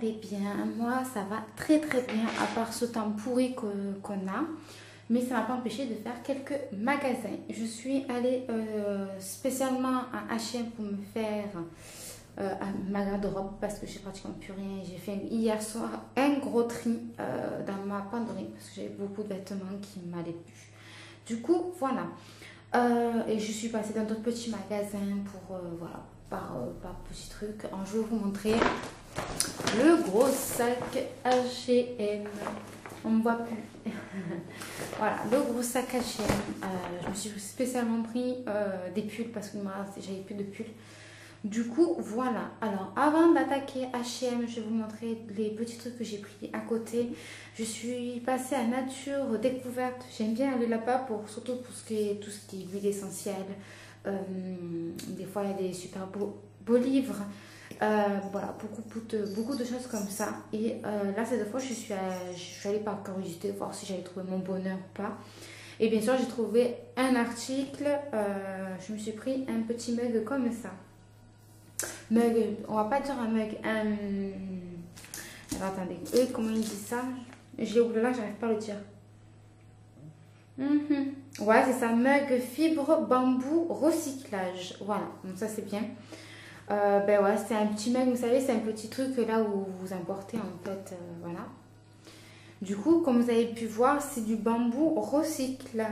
allez bien. Moi, ça va très très bien, à part ce temps pourri qu'on a. Mais ça m'a pas empêché de faire quelques magasins. Je suis allée spécialement à H&M pour me faire ma garde-robe parce que j'ai pratiquement plus rien. J'ai fait hier soir un gros tri dans ma penderie parce que j'avais beaucoup de vêtements qui ne m'allaient plus. Du coup, voilà. Et je suis passée dans d'autres petits magasins pour, voilà, par petits trucs. Alors, je vais vous montrer le gros sac H&M. On ne voit plus. Voilà, le gros sac H&M. Je me suis spécialement pris des pulls parce que j'avais plus de pulls. Du coup, voilà. Alors, avant d'attaquer H&M, je vais vous montrer les petits trucs que j'ai pris à côté. Je suis passée à Nature Découverte. J'aime bien aller là-bas, surtout pour tout ce qui est huile essentielle. Des fois, il y a des super beaux livres. Voilà, beaucoup de choses comme ça. Et là, cette fois, je suis allée par curiosité voir si j'allais trouver mon bonheur ou pas. Et bien sûr, j'ai trouvé un article. Je me suis pris un petit mug comme ça. Mug, on va pas dire un mug. Alors, attendez, eux, comment ils disent ça? J'ai oublié là, j'arrive pas à le dire. Ouais, c'est ça, mug fibre bambou recyclage. Voilà, donc ça c'est bien. Ben ouais, c'est un petit mug, vous savez, c'est un petit truc là où vous importez en fait, voilà. Du coup, comme vous avez pu voir, c'est du bambou recyclé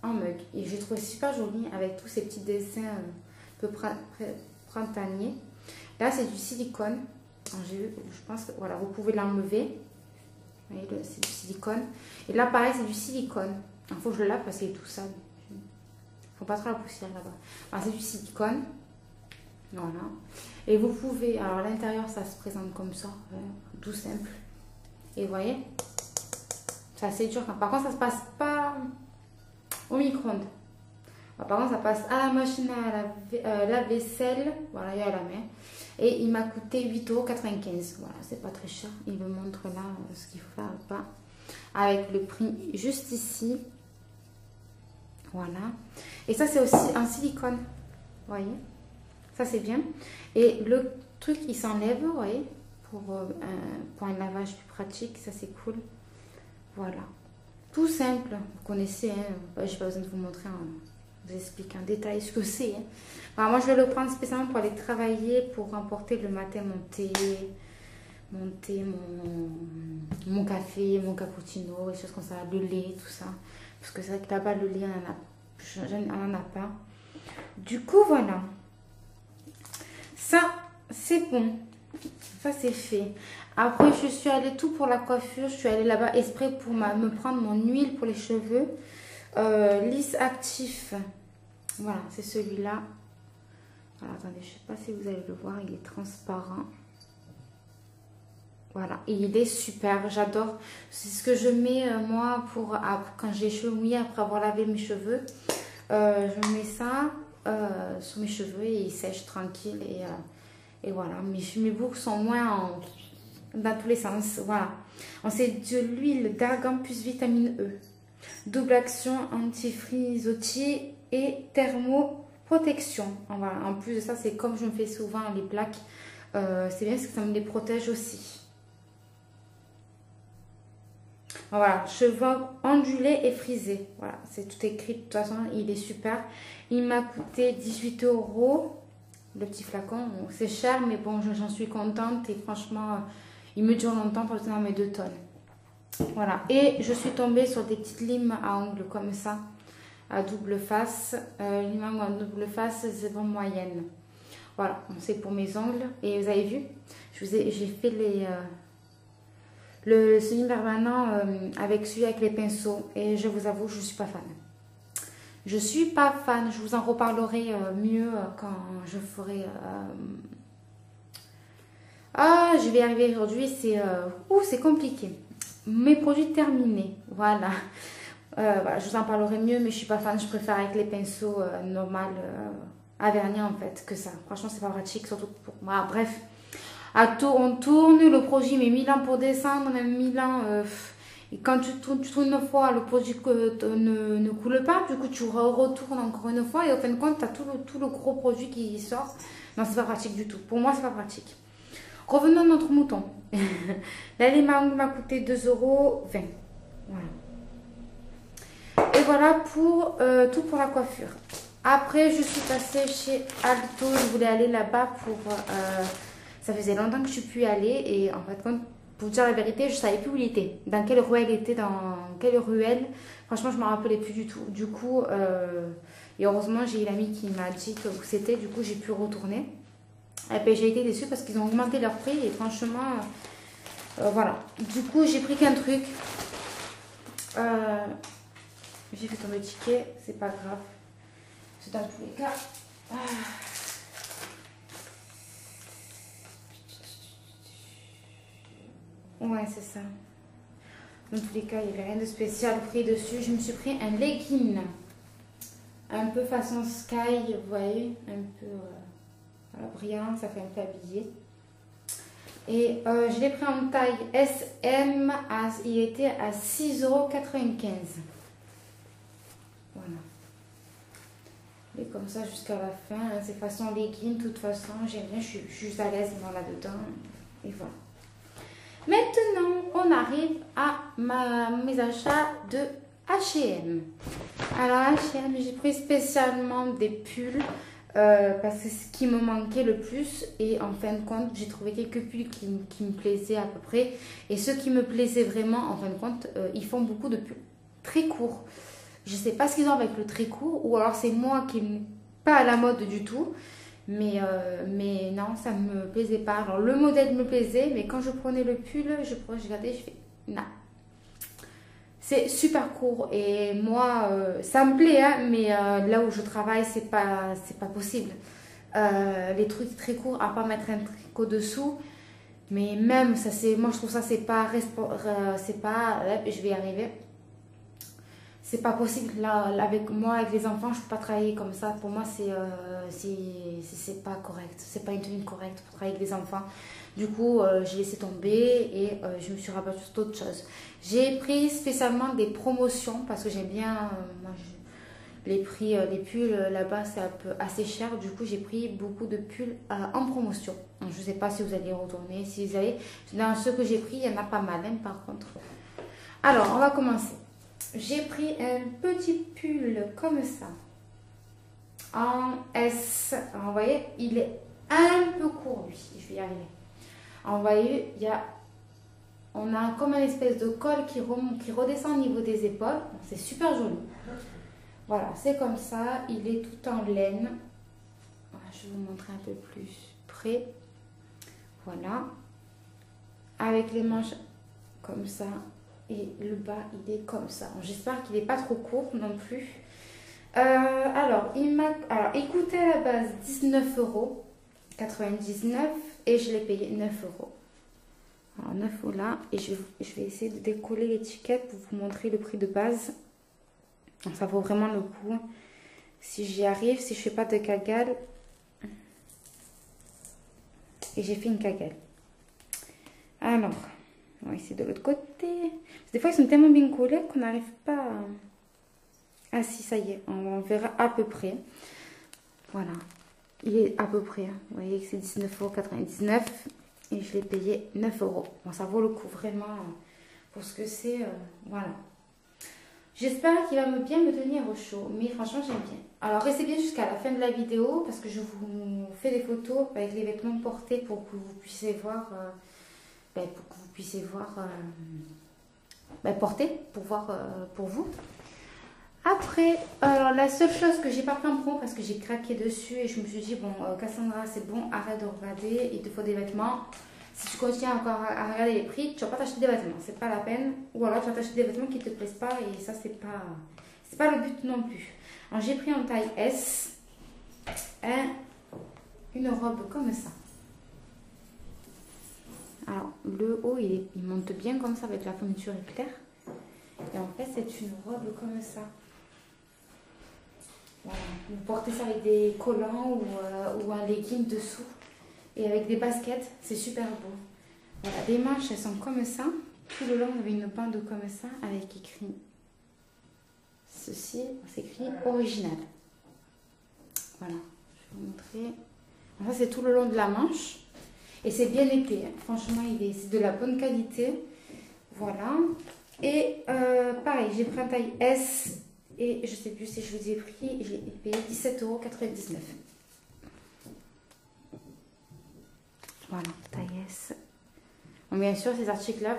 en mug. Et j'ai trouvé super joli avec tous ces petits dessins un peu printaniers. Là, c'est du silicone. Je pense que voilà, vous pouvez l'enlever. Vous voyez, c'est du silicone. Et là, pareil, c'est du silicone. Il faut que je le lave parce qu'il est tout sale. Il ne faut pas trop la poussière là-bas. Alors, c'est du silicone. Voilà. Et vous pouvez... Alors, à l'intérieur, ça se présente comme ça. Tout simple. Et vous voyez, c'est assez dur. Par contre, ça se passe pas au micro-ondes. Par contre, ça passe à la machine à la vaisselle. Voilà, il y a la main. Et il m'a coûté 8,95 €. Voilà, c'est pas très cher. Il me montre là ce qu'il faut faire ou pas. Avec le prix juste ici. Voilà. Et ça, c'est aussi en silicone. Vous voyez, ça, c'est bien. Et le truc, il s'enlève, vous voyez, pour un lavage plus pratique. Ça, c'est cool. Voilà. Tout simple. Vous connaissez, hein. Je n'ai pas besoin de vous montrer vous explique en détail ce que c'est. Hein. Alors, moi, je vais le prendre spécialement pour aller travailler, pour emporter le matin mon café, mon cappuccino, des choses comme ça, le lait, tout ça. Parce que c'est vrai que là-bas, le lait, on n'en a pas. Du coup, voilà. Ça, c'est bon. Ça, c'est fait. Après, je suis allée tout pour la coiffure. Je suis allée là-bas exprès pour me prendre mon huile pour les cheveux. Lisse actif. Voilà, c'est celui-là. Alors, attendez, je ne sais pas si vous allez le voir, il est transparent. Voilà, et il est super, j'adore. C'est ce que je mets, moi, quand j'ai les cheveux mouillés, après avoir lavé mes cheveux. Je mets ça sur mes cheveux et ils sèchent tranquille. Et voilà, mes boucles sont moins dans tous les sens. Voilà, c'est de l'huile d'argan plus vitamine E. Double action anti-frisottis et thermoprotection. Voilà. En plus de ça, c'est comme je me fais souvent les plaques. C'est bien parce que ça me les protège aussi. Voilà, cheveux ondulés et frisés. Voilà, c'est tout écrit. De toute façon, il est super. Il m'a coûté 18 €. Le petit flacon, c'est cher, mais bon, j'en suis contente. Et franchement, il me dure longtemps pour tenir mes 2 tonnes. Voilà, et je suis tombée sur des petites limes à ongles comme ça, à double face. Limes à ongles à double face, c'est bon moyenne. Voilà, c'est pour mes ongles. Et vous avez vu, j'ai fait le semi permanent avec celui avec les pinceaux. Et je vous avoue, je ne suis pas fan. Je suis pas fan. Je vous en reparlerai mieux quand je ferai... je vais y arriver aujourd'hui. C'est compliqué. Mes produits terminés, voilà. Voilà, je vous en parlerai mieux, mais je suis pas fan. Je préfère avec les pinceaux normal à vernis en fait que ça. Franchement, c'est pas pratique, surtout pour moi. Bref, on tourne, le produit met 1000 ans pour descendre, même 1000 ans. Et quand tu tournes une fois, le produit ne coule pas. Du coup, tu retournes encore une fois et au fin de compte, tu as tout le gros produit qui sort. Non, c'est pas pratique du tout. Pour moi, c'est pas pratique. Revenons à notre mouton. La lime à ongles m'a coûté 2,20 €. Voilà. Et voilà pour tout pour la coiffure. Après, je suis passée chez Alto. Je voulais aller là-bas pour... ça faisait longtemps que je suis plus allée. Et en fait, pour dire la vérité, je ne savais plus où il était. Dans quelle ruelle il était, dans quelle ruelle. Franchement, je ne me rappelais plus du tout. Du coup, et heureusement, j'ai une amie qui m'a dit que c'était. Du coup, j'ai pu retourner. Et puis, j'ai été déçue parce qu'ils ont augmenté leur prix. Et franchement, voilà. Du coup, j'ai pris qu'un truc. J'ai fait tomber le ticket. C'est pas grave. C'est dans tous les cas. Ouais, c'est ça. Dans tous les cas, il n'y avait rien de spécial pris dessus. Je me suis pris un legging. Un peu façon sky, vous voyez. Un peu voilà, brillant, ça fait un peu habillé. Et je l'ai pris en taille SM. Il était à 6,95 €. Voilà. Et comme ça jusqu'à la fin. Hein, c'est façon legging. De toute façon, j'aime bien. Je suis juste à l'aise là-dedans. Et voilà. Maintenant, on arrive à mes achats de H&M. Alors, H&M, j'ai pris spécialement des pulls parce que c'est ce qui me manquait le plus. Et en fin de compte, j'ai trouvé quelques pulls qui me plaisaient à peu près. Et ceux qui me plaisaient vraiment, en fin de compte, ils font beaucoup de pulls très courts. Je ne sais pas ce qu'ils ont avec le très court ou alors c'est moi qui n'ai pas à la mode du tout. Mais non, ça ne me plaisait pas. Alors, le modèle me plaisait, mais quand je prenais le pull, je regardais, je fais non. C'est super court et moi, ça me plaît, hein, mais là où je travaille, c'est pas possible. Les trucs très courts, à pas mettre un tricot dessous. Mais même, ça c'est, moi je trouve ça, c'est pas, je vais y arriver. C'est pas possible, là, avec moi, avec les enfants, je peux pas travailler comme ça. Pour moi, c'est pas correct. C'est pas une tenue correcte pour travailler avec les enfants. Du coup, j'ai laissé tomber et je me suis rabattue sur d'autres choses. J'ai pris spécialement des promotions parce que j'aime bien, les prix, les pulls là-bas, c'est un peu assez cher. Du coup, j'ai pris beaucoup de pulls en promotion. Donc, je sais pas si vous allez retourner, si vous allez. Dans ceux que j'ai pris, il y en a pas mal, hein, par contre. Alors, on va commencer. J'ai pris un petit pull comme ça, en S. Alors, vous voyez, il est un peu court, lui. Je vais y arriver. Alors, vous voyez, on a comme une espèce de col qui redescend au niveau des épaules. C'est super joli. Voilà, c'est comme ça. Il est tout en laine. Voilà, je vais vous montrer un peu plus près. Voilà. Avec les manches comme ça. Et le bas, il est comme ça. J'espère qu'il n'est pas trop court non plus. Alors, il coûtait à la base 19,99 € et je l'ai payé 9 €. Alors, 9 € là. Et je vais essayer de décoller l'étiquette pour vous montrer le prix de base. Donc, ça vaut vraiment le coup. Si j'y arrive, si je ne fais pas de cagale. Et j'ai fait une cagale. Alors... on va essayer de l'autre côté. Des fois, ils sont tellement bien collés qu'on n'arrive pas à... Ah si, ça y est. On verra à peu près. Voilà. Il est à peu près. Hein. Vous voyez que c'est 19,99 € et je l'ai payé 9 €. Bon, ça vaut le coup vraiment pour ce que c'est. Voilà. J'espère qu'il va bien me tenir au chaud. Mais franchement, j'aime bien. Alors, restez bien jusqu'à la fin de la vidéo parce que je vous fais des photos avec les vêtements portés pour que vous puissiez voir... porter pour voir pour vous. Après, alors la seule chose que j'ai pas pris en promo parce que j'ai craqué dessus et je me suis dit bon Cassandra c'est bon, arrête de regarder, il te faut des vêtements. Si tu continues encore à regarder les prix, tu vas pas t'acheter des vêtements, c'est pas la peine. Ou alors tu vas t'acheter des vêtements qui te plaisent pas et ça c'est pas le but non plus. Alors j'ai pris en taille S une robe comme ça. Alors, le haut, il monte bien comme ça avec la fourniture éclair. Et en fait, c'est une robe comme ça. Voilà. Vous portez ça avec des collants ou un legging dessous. Et avec des baskets, c'est super beau. Voilà, les manches, elles sont comme ça. Tout le long, vous avez une bande comme ça avec écrit ceci. C'est écrit original. Voilà, je vais vous montrer. Ça, c'est tout le long de la manche. Et c'est bien épais, hein. Franchement, c'est de la bonne qualité. Voilà. Et pareil, j'ai pris un taille S. Et je sais plus si je vous ai pris, j'ai payé 17,99 €. Voilà, taille S. Bon, bien sûr, ces articles-là,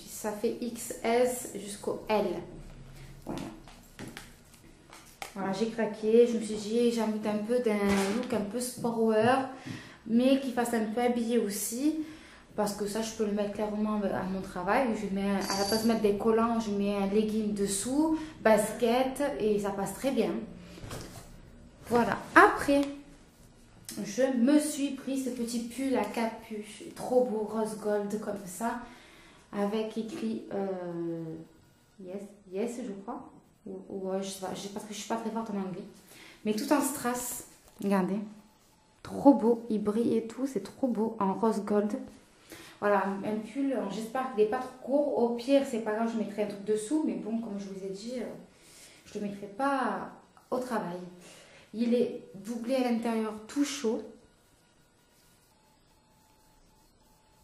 ça fait XS jusqu'au L. Voilà. Voilà, j'ai craqué. Je me suis dit, j'ai envie un peu d'un look un peu sportwear, mais qui fasse un peu habillé aussi. Parce que ça, je peux le mettre clairement à mon travail. Je mets, à la place de mettre des collants, je mets un legging dessous, basket, et ça passe très bien. Voilà. Après, je me suis pris ce petit pull à capuche, trop beau, rose gold comme ça, avec écrit yes, je crois. Ou je sais pas, parce que je suis pas très forte en anglais. Mais tout en strass. Regardez. Trop beau. Il brille et tout. C'est trop beau en rose gold. Voilà, un pull. J'espère qu'il n'est pas trop court. Au pire, c'est pas grave, je mettrai un truc dessous. Mais bon, comme je vous ai dit, je ne le mettrai pas au travail. Il est doublé à l'intérieur, tout chaud.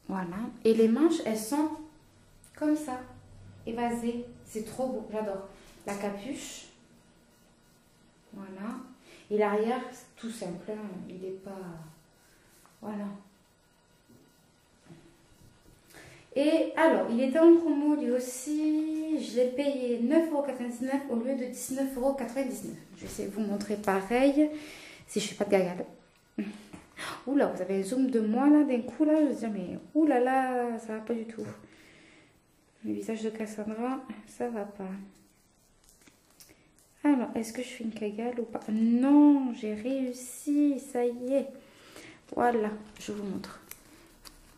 Voilà. Et les manches, elles sont comme ça, évasées. C'est trop beau, j'adore. La capuche. Voilà. Et l'arrière, c'est tout simple. Hein. Il n'est pas... Voilà. Et alors, il était en promo lui aussi. Je l'ai payé 9,99 € au lieu de 19,99 €. Je vais essayer de vous montrer pareil. Si je ne fais pas de gagade. Oula, vous avez un zoom de moi là d'un coup là. Je veux dire, mais oulala, ça va pas du tout. Le visage de Cassandra, ça va pas. Alors, est-ce que je fais une cagale ou pas? Non, j'ai réussi, ça y est. Voilà, je vous montre.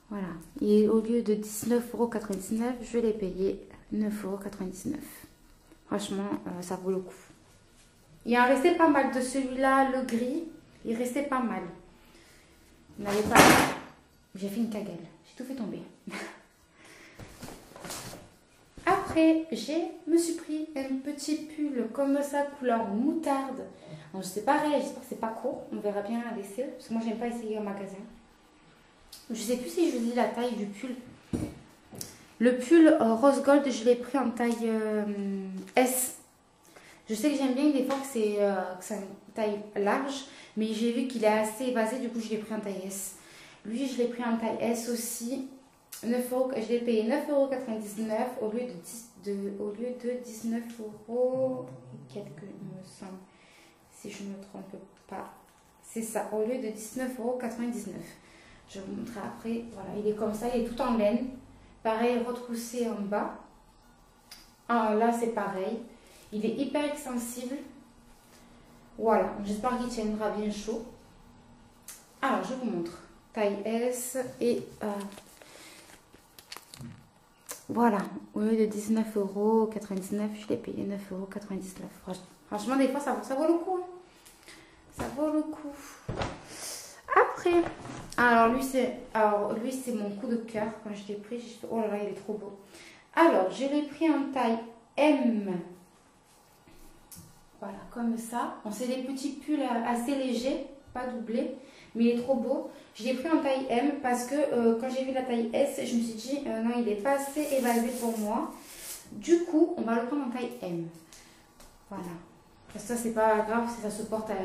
Voilà, et au lieu de 19,99 €, je l'ai payé 9,99 €. Franchement, ça vaut le coup. Il en restait pas mal de celui-là, le gris. Il restait pas mal. Vous n'avez pas... J'ai fait une cagale, j'ai tout fait tomber. Après, je me suis pris un petit pull comme ça, couleur moutarde. Alors, c'est pareil, j'espère que c'est pas court. On verra bien à l'essai, parce que moi, j'aime pas essayer en magasin. Je sais plus si je vous dis la taille du pull. Le pull rose gold, je l'ai pris en taille S. Je sais que j'aime bien des fois que c'est une taille large, mais j'ai vu qu'il est assez évasé, du coup, je l'ai pris en taille S. Lui, je l'ai pris en taille S aussi. 9 €, je l'ai payé 9,99 € au lieu de 19 € et quelques, il me semble, si je ne me trompe pas. C'est ça, au lieu de 19,99 €. Je vous montrerai après. Voilà, il est comme ça, il est tout en laine. Pareil, retroussé en bas. Ah, là, c'est pareil. Il est hyper extensible. Voilà, j'espère qu'il tiendra bien chaud. Alors, je vous montre. Taille S et... voilà, au lieu de 19,99 €, je l'ai payé 9,99 €. Franchement, des fois, ça vaut le coup. Hein. Ça vaut le coup. Après, alors lui, c'est mon coup de cœur. Quand je l'ai pris, j'ai fait, oh là là, il est trop beau. Alors, je l'ai pris en taille M. Voilà, comme ça. On c'est des petits pulls assez légers, pas doublés, mais il est trop beau. Je l'ai pris en taille M parce que quand j'ai vu la taille S, je me suis dit non, il n'est pas assez évasé pour moi. Du coup, on va le prendre en taille M. Voilà. Ça, c'est pas grave si ça se porte à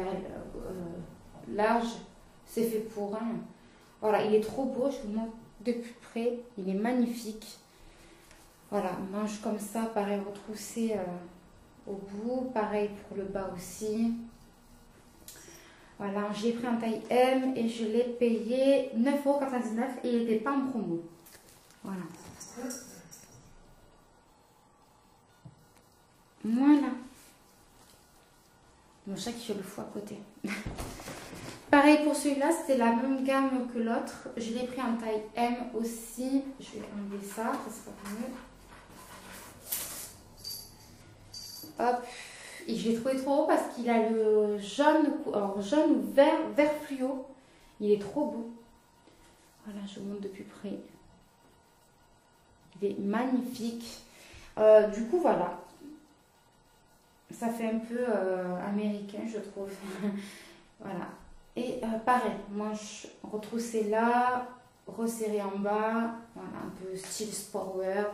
large. C'est fait pour un. Voilà, il est trop beau. Je vous montre de plus près. Il est magnifique. Voilà, manche comme ça, pareil, retroussé au bout. Pareil pour le bas aussi. Voilà, je l'ai pris en taille M et je l'ai payé 9,99 € et il n'était pas en promo. Voilà. Voilà. Mon chat qui fait le fou à côté. Pareil pour celui-là, c'était la même gamme que l'autre. Je l'ai pris en taille M aussi. Je vais enlever ça, ça sera mieux. Hop. Et je l'ai trouvé trop beau parce qu'il a le jaune, alors jaune ou vert fluo. Il est trop beau. Voilà, je vous montre de plus près. Il est magnifique. Du coup, voilà. Ça fait un peu américain, je trouve. Voilà. Et pareil, manche retroussée là, resserré en bas, voilà, un peu style sportwear.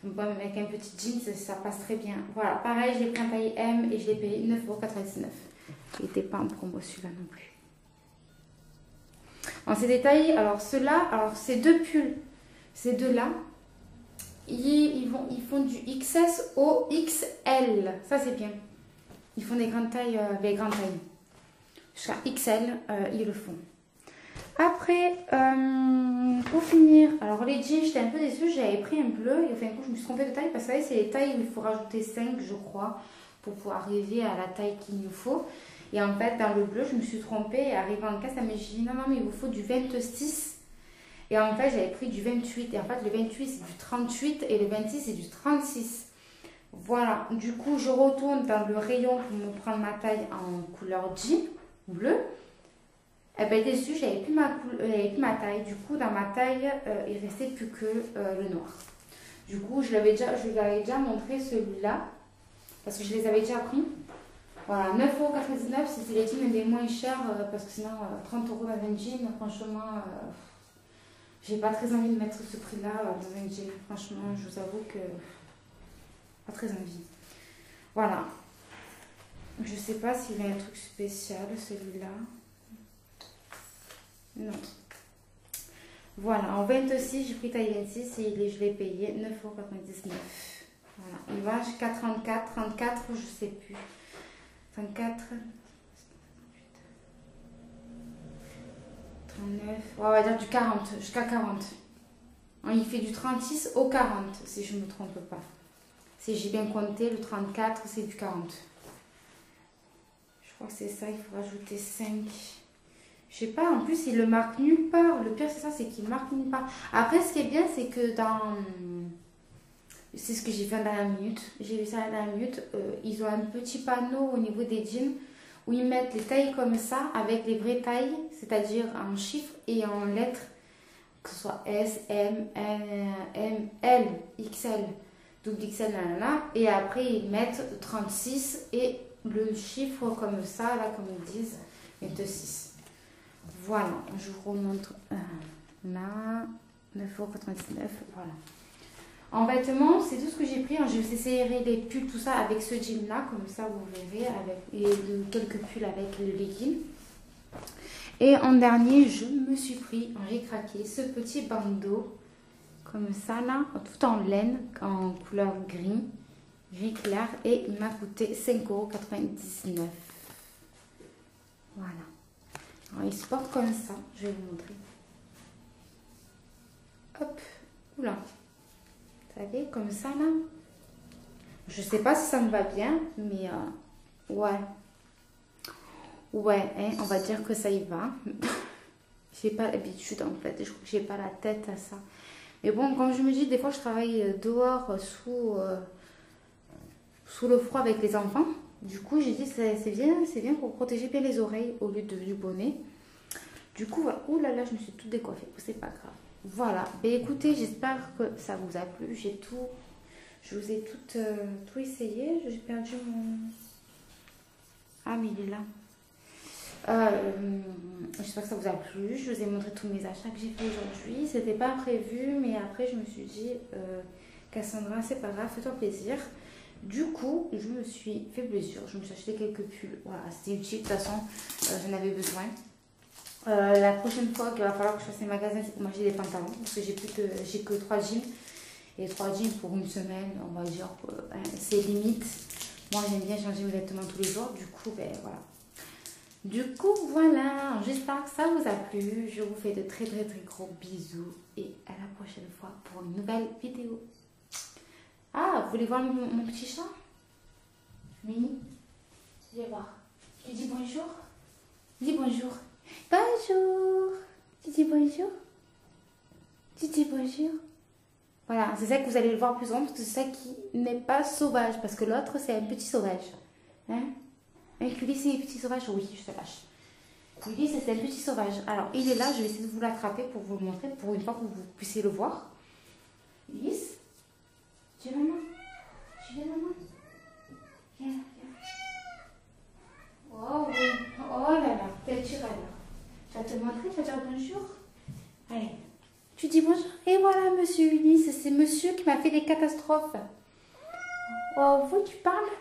Donc, bon, avec un petit jean, ça passe très bien. Voilà, pareil, j'ai pris un taille M et je l'ai payé 9,99 €. Il n'était pas en promo celui-là non plus. En ces détails, alors ceux-là, alors ces deux pulls, ces deux-là, ils font du XS au XL. Ça, c'est bien. Ils font des grandes tailles, jusqu'à XL, ils le font. Après, pour finir, alors les jeans, j'étais un peu déçue, j'avais pris un bleu et enfin, du coup, je me suis trompée de taille parce que c'est les tailles où il faut rajouter 5, je crois, pour pouvoir arriver à la taille qu'il nous faut. Et en fait, dans le bleu, je me suis trompée et arrivant en caisse, elle m'a dit non, mais il vous faut du 26. Et en fait, j'avais pris du 28. Et en fait, le 28, c'est du 38 et le 26, c'est du 36. Voilà, du coup, je retourne dans le rayon pour me prendre ma taille en couleur jean bleu. Eh bien, déçue, j'avais plus ma taille. Du coup, dans ma taille, il restait plus que le noir. Du coup, je lui avais déjà montré celui-là parce que je les avais déjà pris. Voilà, 9,99 €, c'était les jeans les moins chers parce que sinon, 30 € dans un jean, franchement, j'ai pas très envie de mettre ce prix-là dans un jean. Franchement, je vous avoue que pas très envie. Voilà. Je sais pas s'il y a un truc spécial, celui-là. Non. Voilà, en 26, j'ai pris taille 26 et je l'ai payé 9,99 €. Voilà, il va jusqu'à 34, 34, je sais plus. 34, 39, on va dire du 40, jusqu'à 40. Il fait du 36 au 40, si je ne me trompe pas. Si j'ai bien compté, le 34, c'est du 40. Je crois que c'est ça, il faut rajouter 5. Je sais pas, en plus, il le marque nulle part. Le pire, c'est ça, c'est qu'il marque nulle part. Après, ce qui est bien, c'est que dans... C'est ce que j'ai fait dans la minute. J'ai vu ça dans la minute. Ils ont un petit panneau au niveau des jeans où ils mettent les tailles comme ça avec les vraies tailles, c'est-à-dire en chiffres et en lettres, que ce soit S, M, L, XL, double XL, là. Et après, ils mettent 36 et le chiffre comme ça, là, comme ils disent, 26. Voilà, je vous remontre là, 9,99 €, voilà. En vêtements, c'est tout ce que j'ai pris. Je vais essayer les pulls, tout ça avec ce jean là, comme ça vous verrez, et quelques pulls avec le legging. Et en dernier, je me suis pris, j'ai craqué, ce petit bandeau, comme ça là, tout en laine, en couleur gris clair, et il m'a coûté 5,99 €. Voilà. Alors, il se porte comme ça, je vais vous montrer. Hop, oula. Vous savez, comme ça là. Je sais pas si ça me va bien, mais ouais. Ouais, hein, on va dire que ça y va. J'ai pas l'habitude en fait, je crois que j'ai pas la tête à ça. Mais bon, comme je me dis, des fois je travaille dehors sous le froid avec les enfants. Du coup, j'ai dit c'est bien pour protéger bien les oreilles au lieu du bonnet. Du coup, voilà. Ouh là là, je me suis toute décoiffée, c'est pas grave. Voilà, ben écoutez, j'espère que ça vous a plu. Je vous ai tout essayé. J'ai perdu mon... Ah, mais il est là. J'espère que ça vous a plu. Je vous ai montré tous mes achats que j'ai fait aujourd'hui. C'était pas prévu, mais après je me suis dit, Cassandra, c'est pas grave, fais-toi plaisir. Du coup, je me suis fait plaisir. Je me suis acheté quelques pulls. Voilà, c'était utile. De toute façon, j'en avais besoin. La prochaine fois qu'il va falloir que je fasse les magasins, c'est pour m'acheter des pantalons. Parce que j'ai que 3 jeans. Et 3 jeans pour une semaine, on va dire que c'est limite. Moi, j'aime bien changer mes vêtements tous les jours. Du coup, ben voilà. Du coup, voilà. J'espère que ça vous a plu. Je vous fais de très gros bisous. Et à la prochaine fois pour une nouvelle vidéo. Ah, vous voulez voir mon petit chat? Oui. Viens voir. Tu dis bonjour? Dis bonjour. Bonjour. Tu dis bonjour? Tu dis bonjour? Voilà, c'est ça que vous allez le voir plus souvent parce que c'est ça qui n'est pas sauvage. Parce que l'autre, c'est un petit sauvage. Hein? Un Cully, c'est un petit sauvage? Oui, je te lâche. Cully, c'est un petit sauvage. Alors, il est là, je vais essayer de vous l'attraper pour vous le montrer, pour une fois que vous puissiez le voir. Ulysse, tu viens maman? Tu viens maman? Viens, viens. Oh oui, oh là là, quel tirade. Je vais te montrer, je vais te dire bonjour. Allez, monsieur Ulysse, c'est monsieur qui m'a fait des catastrophes. Oh, vous, tu parles?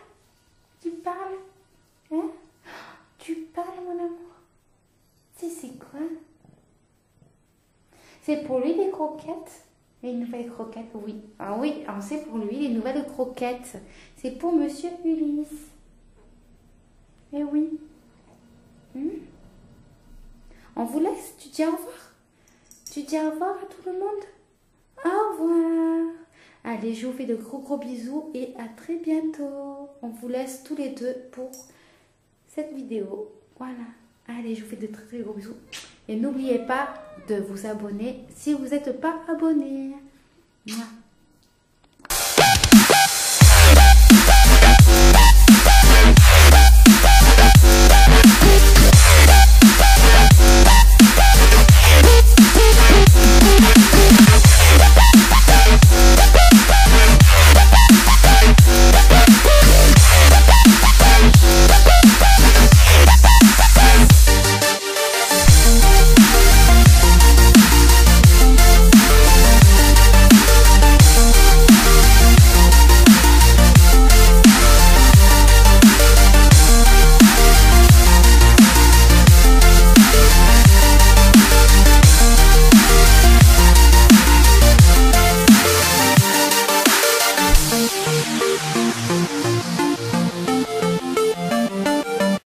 Tu parles? Hein? Tu parles, mon amour? C'est quoi? C'est pour lui les croquettes? Les nouvelles croquettes, oui. Ah oui, c'est pour lui les nouvelles croquettes. C'est pour monsieur Ulysse. Eh oui. On vous laisse, tu dis au revoir. Tu dis au revoir à tout le monde. Au revoir. Allez, je vous fais de gros bisous et à très bientôt. On vous laisse tous les deux pour cette vidéo. Voilà. Allez, je vous fais de très gros bisous. Et n'oubliez pas de vous abonner si vous n'êtes pas abonné. Mouah.